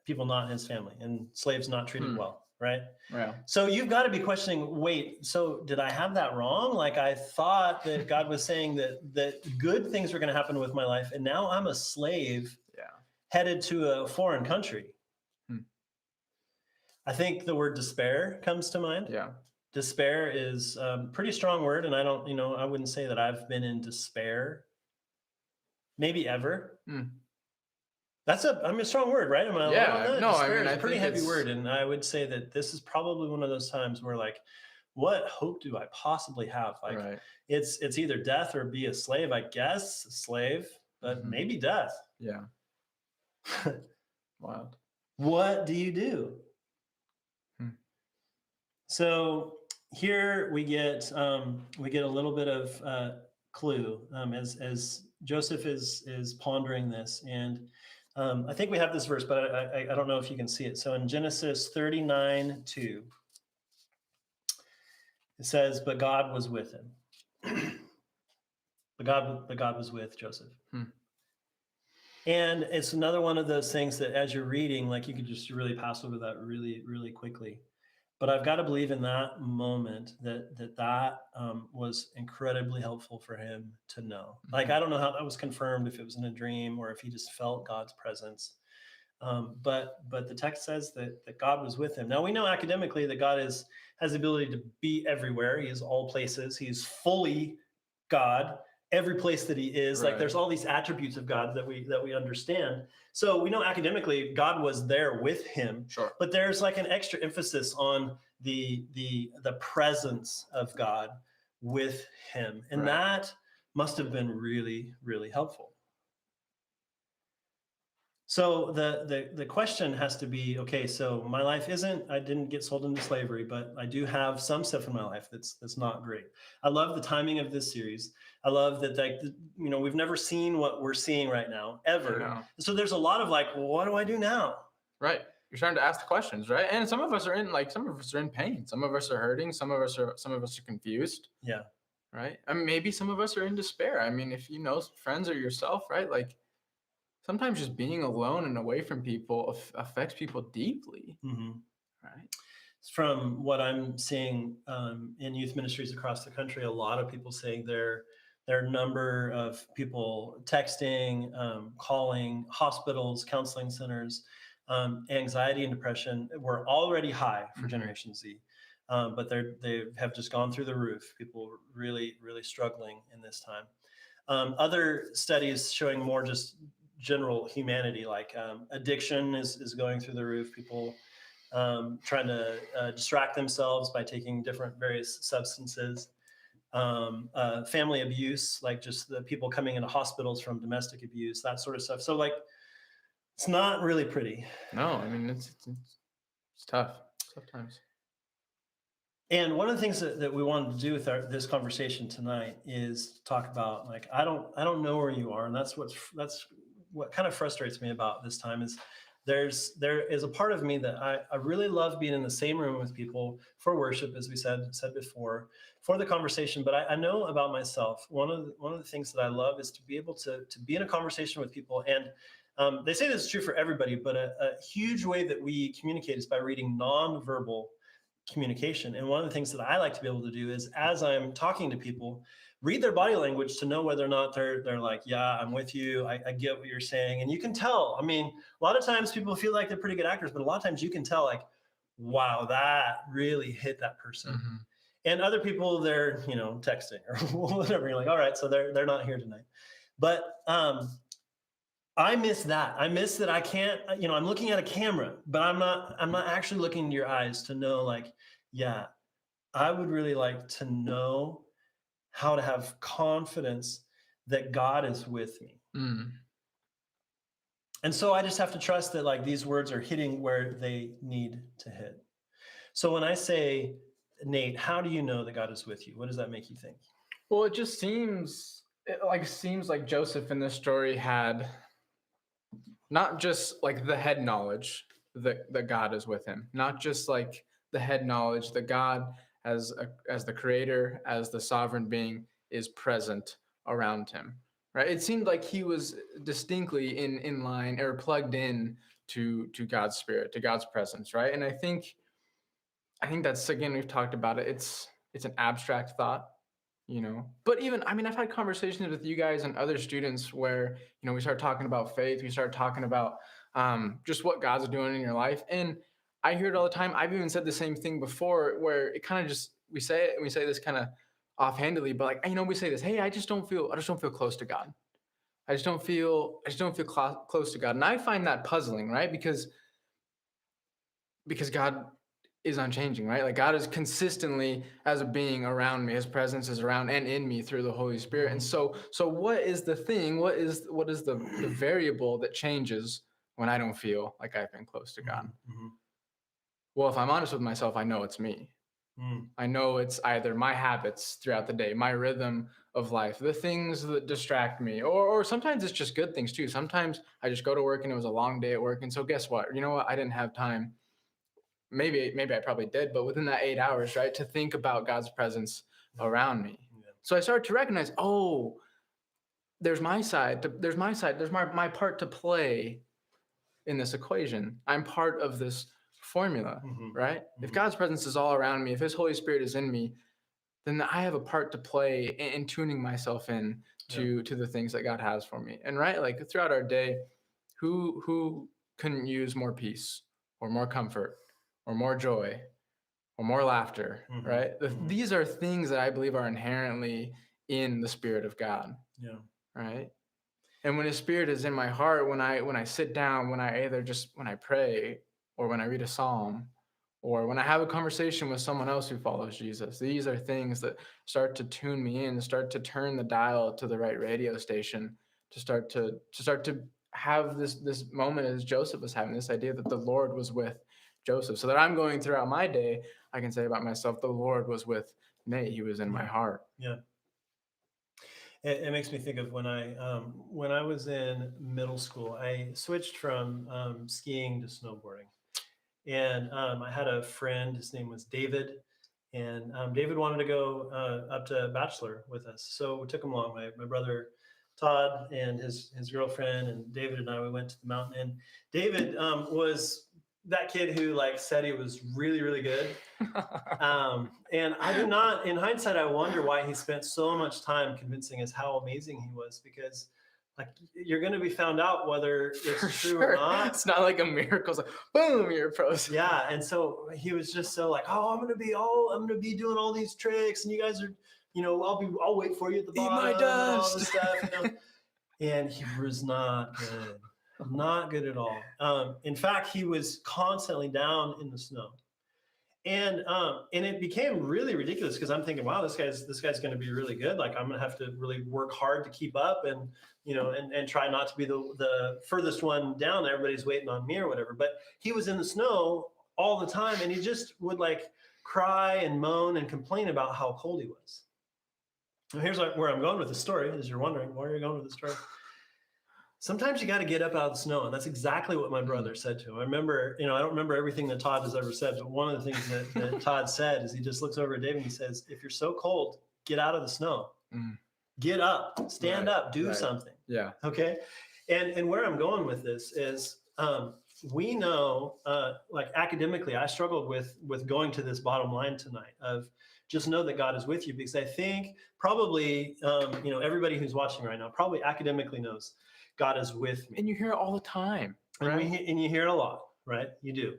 people not in his family and slaves not treated well, right? Yeah. So you've got to be questioning, wait, so did I have that wrong? Like I thought that God was saying that good things were going to happen with my life, and now I'm a slave headed to a foreign country. I think the word despair comes to mind. Yeah. Despair is a pretty strong word, and I wouldn't say that I've been in despair maybe ever. That's a strong word, right? Despair is a pretty heavy word, and I would say that this is probably one of those times where, like, what hope do I possibly have? Like, it's either death or be a slave, I guess, a slave, but maybe death. Yeah. Wild. What do you do? So here we get a little bit of clue as Joseph is pondering this, and I think we have this verse, but I don't know if you can see it. So in Genesis 39:2, it says, "But God was with him." But God was with Joseph. And it's another one of those things that as you're reading, like you could just really pass over that really, really quickly. But I've got to believe in that moment that was incredibly helpful for him to know. Like, I don't know how that was confirmed, if it was in a dream or if he just felt God's presence. But the text says that God was with him. Now, we know academically that God has the ability to be everywhere. He is all places. He's fully God, every place that he is. Like, there's all these attributes of God that we understand. So we know academically God was there with him. Sure. But there's like an extra emphasis on the presence of God with him. And that must have been really, really helpful. So the question has to be, okay, so my life I didn't get sold into slavery, but I do have some stuff in my life that's not great. I love the timing of this series. I love that, we've never seen what we're seeing right now, ever. So there's a lot of like, well, what do I do now? Right. You're starting to ask the questions, right? And some of us are in pain. Some of us are hurting. Some of us are confused. Yeah. Right. I mean, maybe some of us are in despair. I mean, if you know friends or yourself, right? Like, sometimes just being alone and away from people affects people deeply. Right. From what I'm seeing in youth ministries across the country, a lot of people saying their number of people texting, calling hospitals, counseling centers, anxiety and depression were already high for Generation Z. But they have just gone through the roof. People really, really struggling in this time. Other studies showing more just general humanity, like addiction is going through the roof. People trying to distract themselves by taking different various substances. Family abuse, like just the people coming into hospitals from domestic abuse, that sort of stuff. So like, it's not really pretty. No, I mean, it's tough. It's tough times. And one of the things that we wanted to do with this conversation tonight is talk about, like, I don't know where you are, and that's what kind of frustrates me about this time is there is a part of me that I really love being in the same room with people for worship, as we said before, for the conversation. But I know about myself. One of the things that I love is to be able to be in a conversation with people. And they say this is true for everybody, but a huge way that we communicate is by reading nonverbal communication. And one of the things that I like to be able to do is, as I'm talking to people, read their body language to know whether or not they're like, yeah, I'm with you. I get what you're saying. And you can tell. I mean, a lot of times people feel like they're pretty good actors, but a lot of times you can tell, like, wow, that really hit that person. And other people, they're, texting or whatever. You're like, all right, so they're not here tonight. But I miss that. I miss that I can't, I'm looking at a camera, but I'm not actually looking into your eyes to know, like, yeah, I would really like to know how to have confidence that God is with me. And so I just have to trust that, like, these words are hitting where they need to hit. So when I say, Nate, how do you know that God is with you? What does that make you think? Well, it just seems like Joseph in this story had not just like the head knowledge that God is with him, not just like the head knowledge that God as the creator, as the sovereign being, is present around him. Right? It seemed like he was distinctly in line or plugged in to God's spirit, to God's presence, right? And I think that's, again, we've talked about it. It's an abstract thought, but even, I mean, I've had conversations with you guys and other students where, we start talking about faith, we start talking about just what God's doing in your life. And I hear it all the time. I've even said the same thing before, where it kind of just, we say it and we say this kind of offhandedly, but like, we say this, hey, I just don't feel close to God. I just don't feel close to God. And I find that puzzling, right? Because God is unchanging, right? Like, God is consistently, as a being, around me. His presence is around and in me through the Holy Spirit. And so what is the thing? What is the variable that changes when I don't feel like I've been close to God? Mm-hmm. Well, if I'm honest with myself, I know it's me. I know it's either my habits throughout the day, my rhythm of life, the things that distract me, or sometimes it's just good things too. Sometimes I just go to work and it was a long day at work. And so guess what? You know what? I didn't have time. Maybe I probably did, but within that 8 hours, right, to think about God's presence around me. Yeah. So I started to recognize, there's my side. There's my part to play in this equation. I'm part of this formula, right? If God's presence is all around me, if his Holy Spirit is in me, then I have a part to play in tuning myself in to the things that God has for me. And right, like throughout our day, who couldn't use more peace or more comfort or more joy or more laughter, right? These are things that I believe are inherently in the Spirit of God. Yeah. Right. And when his Spirit is in my heart, when I sit down, when I pray, or when I read a psalm, or when I have a conversation with someone else who follows Jesus, these are things that start to tune me in, start to turn the dial to the right radio station, to start to have this moment as Joseph was having, this idea that the Lord was with Joseph, so that I'm going throughout my day, I can say about myself, the Lord was with Nate. He was in my heart. Yeah. It makes me think of when I was in middle school, I switched from skiing to snowboarding. And I had a friend, his name was David, and David wanted to go up to Bachelor with us. So we took him along, my brother Todd and his girlfriend, and David and I, we went to the mountain. And David was that kid who said he was really, really good. And I do not, in hindsight, I wonder why he spent so much time convincing us how amazing he was, because you're going to be found out whether it's true or not. It's not like a miracle. It's like, boom, you're a pro. Yeah. And so he was just so I'm going to be doing all these tricks, and you guys are, I'll wait for you at the bottom. Eat my dust. And all this stuff, And he was not good. Not good at all. In fact, he was constantly down in the snow. And it became really ridiculous, because I'm thinking, wow, this guy's going to be really good. I'm going to have to really work hard to keep up, and and try not to be the furthest one down. Everybody's waiting on me or whatever. But he was in the snow all the time, and he just would cry and moan and complain about how cold he was. Now, here's where I'm going with the story, as you're wondering, where are you going with the story? Sometimes you got to get up out of the snow. And that's exactly what my brother said to him. I remember, I don't remember everything that Todd has ever said, but one of the things that Todd said is he just looks over at David and he says, if you're so cold, get out of the snow. Get up, stand up, do something. Yeah. Okay. And where I'm going with this is, we know, academically, I struggled with going to this bottom line tonight of just know that God is with you, because I think probably, everybody who's watching right now probably academically knows God is with me. And you hear it all the time. Right? And you hear it a lot, right? You do.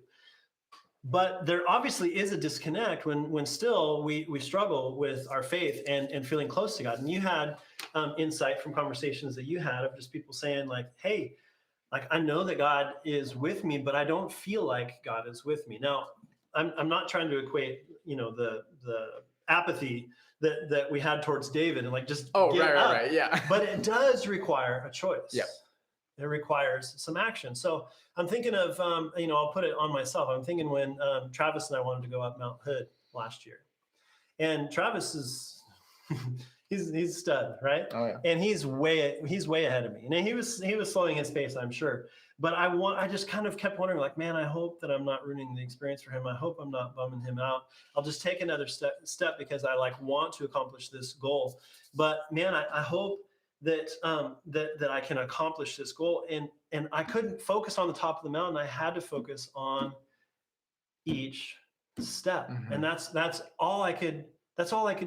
But there obviously is a disconnect when still we struggle with our faith and feeling close to God. And you had insight from conversations that you had of just people saying hey, I know that God is with me, but I don't feel like God is with me. Now, I'm not trying to equate, the apathy that we had towards David and just get up. Right, yeah. But it does require a choice. Yeah. It requires some action. So I'm thinking of, I'll put it on myself. I'm thinking when Travis and I wanted to go up Mount Hood last year, and Travis is, he's a stud, right? Oh yeah. And he's way ahead of me. And he was slowing his pace, I'm sure. But I just kind of kept wondering, like, man, I hope that I'm not ruining the experience for him. I hope I'm not bumming him out. I'll just take another step because I like want to accomplish this goal. But man, I hope that that I can accomplish this goal. And I couldn't focus on the top of the mountain. I had to focus on each step. Mm-hmm. And that's all I could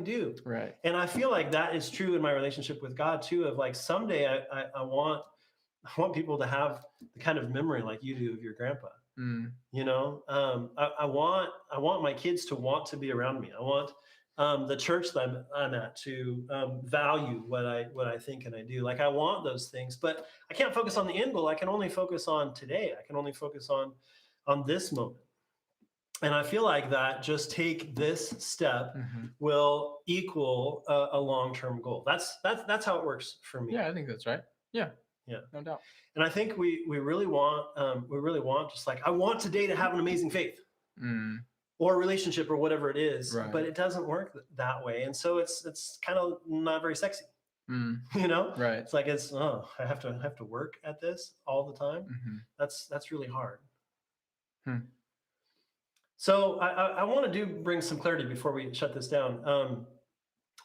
do. Right. And I feel like that is true in my relationship with God too, of like someday I want people to have the kind of memory like you do of your grandpa. You know, I want my kids to want to be around me. I want the church that I'm at to value what I think and I do. Like I want those things, but I can't focus on the end goal. I can only focus on today. I can only focus on this moment. And I feel like that just take this step will equal a long-term goal. That's how it works for me. Yeah, I think that's right. Yeah. Yeah. No doubt. And I think we really want just like, I want today to have an amazing faith or relationship or whatever it is, Right. but it doesn't work that way. And so it's kind of not very sexy, you know? Right. It's like, I have to work at this all the time. That's really hard. So I want to bring some clarity before we shut this down.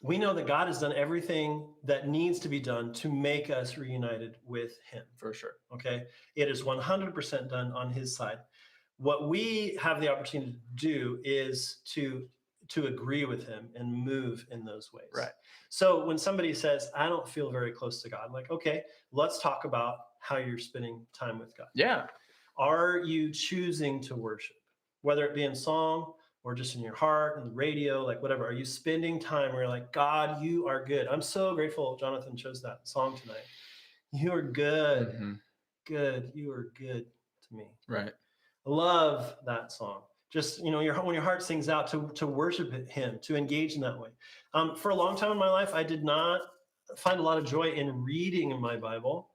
We know that God has done everything that needs to be done to make us reunited with him. For sure. Okay. It is 100% done on his side. What we have the opportunity to do is to agree with him and move in those ways. Right. So when somebody says, I don't feel very close to God, I'm like, okay, let's talk about how you're spending time with God. Yeah. Are you choosing to worship? Whether it be in song or just in your heart and the radio, like whatever, are you spending time where you're like, God, you are good? I'm so grateful Jonathan chose that song tonight. You are good. Good. You are good to me. Right. I love that song. Just, you know, when your heart sings out to worship him, to engage in that way. For a long time in my life, I did not find a lot of joy in reading my Bible.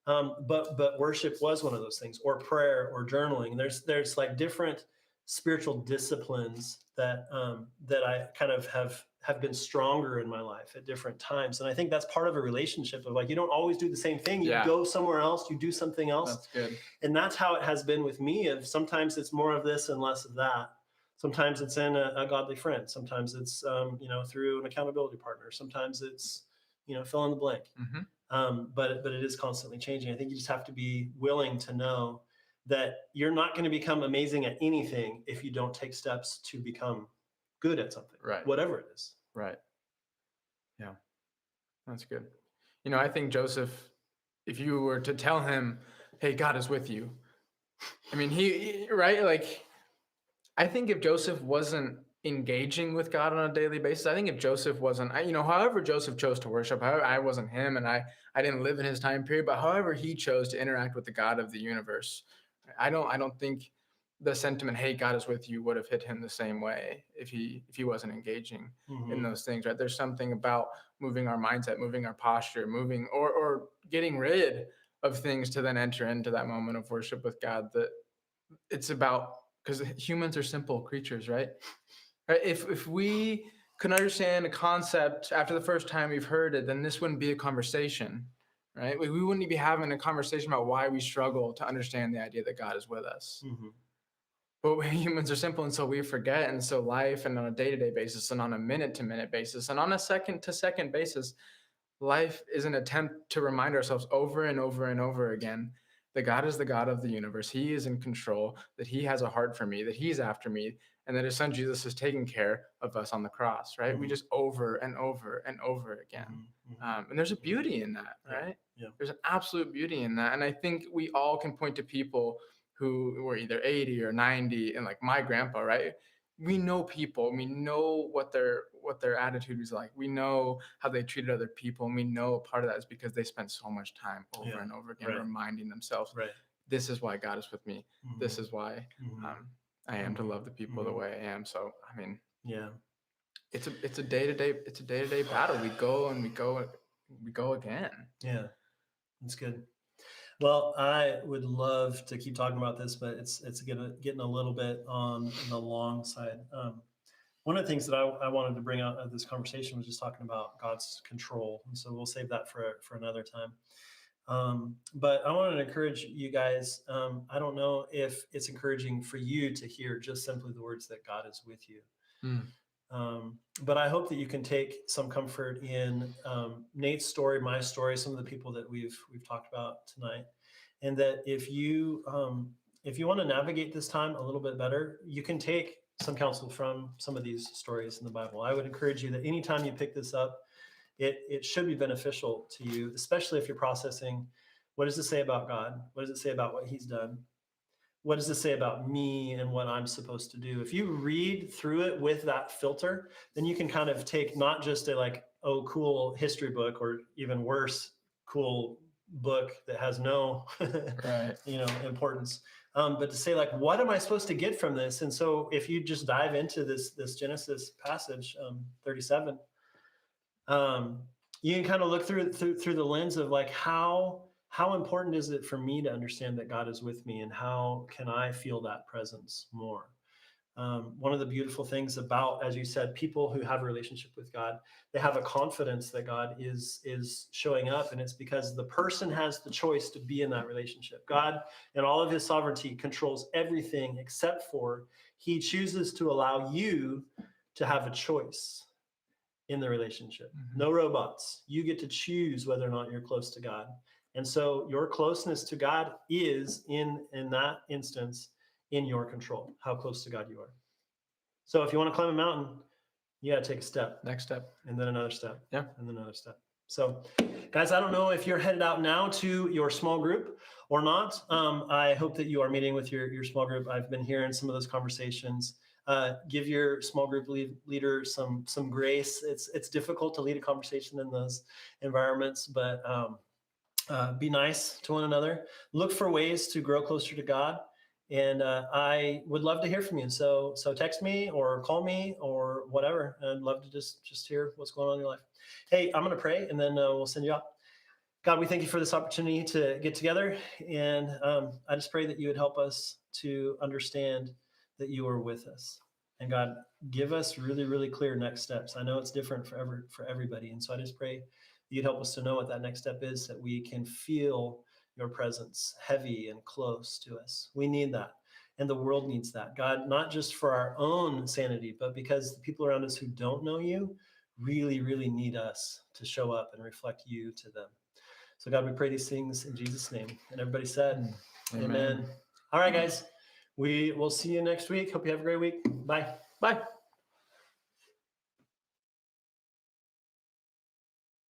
But worship was one of those things, or prayer or journaling. There's like different spiritual disciplines that I kind of have been stronger in my life at different times. And I think that's part of a relationship of like, you don't always do the same thing. You go somewhere else, you do something else. That's good. And that's how it has been with me. Of sometimes it's more of this and less of that. Sometimes it's in a godly friend. Sometimes it's, through an accountability partner. Sometimes it's, fill in the blank. But it is constantly changing. I think you just have to be willing to know that you're not going to become amazing at anything if you don't take steps to become good at something, right? Whatever it is. Right. Yeah, that's good. I think Joseph, if you were to tell him, hey, God is with you. I mean, he right? Like, I think if Joseph wasn't engaging with God on a daily basis, I think if Joseph wasn't, however Joseph chose to worship, however, I wasn't him and I didn't live in his time period, but however he chose to interact with the God of the universe, I don't think the sentiment, hey, God is with you, would have hit him the same way if he wasn't engaging in those things, right? There's something about moving our mindset, moving our posture, moving or getting rid of things to then enter into that moment of worship with God, that it's about, because humans are simple creatures, right? If we can understand a concept after the first time we've heard it, then this wouldn't be a conversation, right? We wouldn't be having a conversation about why we struggle to understand the idea that God is with us. But humans are simple, and so we forget. And so life, and on a day-to-day basis, and on a minute-to-minute basis, and on a second-to-second basis, life is an attempt to remind ourselves over and over and over again that God is the God of the universe. He is in control, that he has a heart for me, that he's after me, and that his son Jesus is taking care of us on the cross, right? We just over and over and over again. And there's a beauty in that, right? Yeah. There's an absolute beauty in that. And I think we all can point to people who were either 80 or 90, and like my grandpa, right? We know people, we know what their attitude was like. We know how they treated other people. And we know part of that is because they spent so much time over and over again, reminding themselves, this is why God is with me. This is why I am to love the people the way I am. So, I mean, it's a day-to-day battle. We go and we go again. Yeah, that's good. Well, I would love to keep talking about this, but it's getting a little bit on the long side. one of the things that I wanted to bring out of this conversation was just talking about God's control. And so we'll save that for another time. But I wanted to encourage you guys. I don't know if it's encouraging for you to hear just simply the words that God is with you. But I hope that you can take some comfort in Nate's story, my story, some of the people that we've talked about tonight, and that if you want to navigate this time a little bit better, you can take some counsel from some of these stories in the Bible. I would encourage you that anytime you pick this up, it should be beneficial to you, especially if you're processing, what does it say about God? What does it say about what he's done? What does it say about me and what I'm supposed to do? If you read through it with that filter, then you can kind of take not just a like, oh, cool history book, or even worse, cool book that has no Right. importance. But to say like, what am I supposed to get from this? And so if you just dive into this Genesis passage, 37, you can kind of look through the lens of like, how important is it for me to understand that God is with me, and how can I feel that presence more? One of the beautiful things about, as you said, people who have a relationship with God, they have a confidence that God is showing up, and it's because the person has the choice to be in that relationship. God, in all of his sovereignty, controls everything except for he chooses to allow you to have a choice in the relationship. No robots. You get to choose whether or not you're close to God. And so your closeness to God is in that instance in your control, how close to God you are. So if you want to climb a mountain, you got to take a step. Next step. And then another step. Yeah. And then another step. So guys, I don't know if you're headed out now to your small group or not. I hope that you are meeting with your small group. I've been hearing some of those conversations. Give your small group leader some grace. It's difficult to lead a conversation in those environments, but be nice to one another. Look for ways to grow closer to God. And I would love to hear from you. So text me or call me or whatever. I'd love to just hear what's going on in your life. Hey, I'm going to pray, and then we'll send you out. God, we thank you for this opportunity to get together. And I just pray that you would help us to understand that you are with us. And God, give us really, really clear next steps. I know it's different for everybody. And so I just pray you'd help us to know what that next step is, that we can feel your presence heavy and close to us. We need that. And the world needs that. God, not just for our own sanity, but because the people around us who don't know you really, really need us to show up and reflect you to them. So God, we pray these things in Jesus' name. And everybody said, Amen. All right, guys, we will see you next week. Hope you have a great week. Bye. Bye.